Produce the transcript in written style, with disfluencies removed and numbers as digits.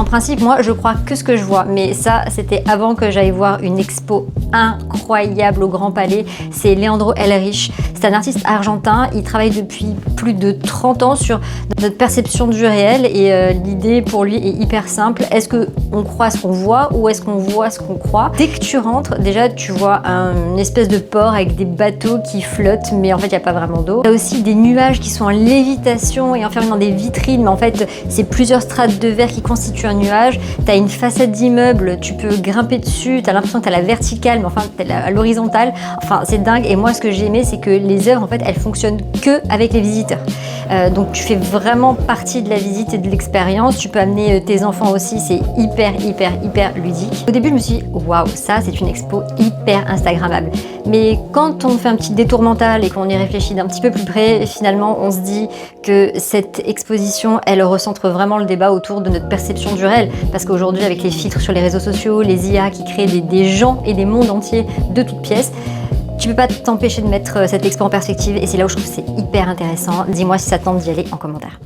principe, moi, je crois que ce que je vois. Mais ça, c'était avant que j'aille voir une expo incroyable au Grand Palais. C'est Leandro Elrich. C'est un artiste argentin. Il travaille depuis plus de 30 ans sur notre perception du réel. Et l'idée pour lui est hyper simple. Est-ce qu'on croit ce qu'on voit ou est-ce qu'on voit ce qu'on croit? Dès que tu rentres, déjà, tu vois une espèce de port avec des bateaux qui flottent, mais en fait, il n'y a pas vraiment d'eau. Il y a aussi des nuages qui sont en lévitation et enfermés dans des vitrines, mais en fait, c'est plusieurs strates de verre qui constituent un nuage. Tu as une façade d'immeuble, tu peux grimper dessus, tu as l'impression que tu as la verticale, mais enfin, tu as l'horizontale. Enfin, c'est dingue. Et moi, ce que j'ai aimé, c'est que les œuvres, en fait, elles fonctionnent que avec les visiteurs. Donc, tu fais vraiment partie de la visite et de l'expérience. Tu peux amener tes enfants aussi, c'est hyper ludique. Au début, je me suis dit, waouh, ça, c'est une expo hyper instagrammable. Mais quand on fait un petit détour mental et qu'on y réfléchit d'un petit peu plus près, finalement, on se dit que cette exposition, elle recentre vraiment le débat autour de notre perception du réel. Parce qu'aujourd'hui, avec les filtres sur les réseaux sociaux, les IA qui créent des gens et des mondes entiers de toutes pièces, tu peux pas t'empêcher de mettre cette expo en perspective et c'est là où je trouve que c'est hyper intéressant. Dis-moi si ça te tente d'y aller en commentaire.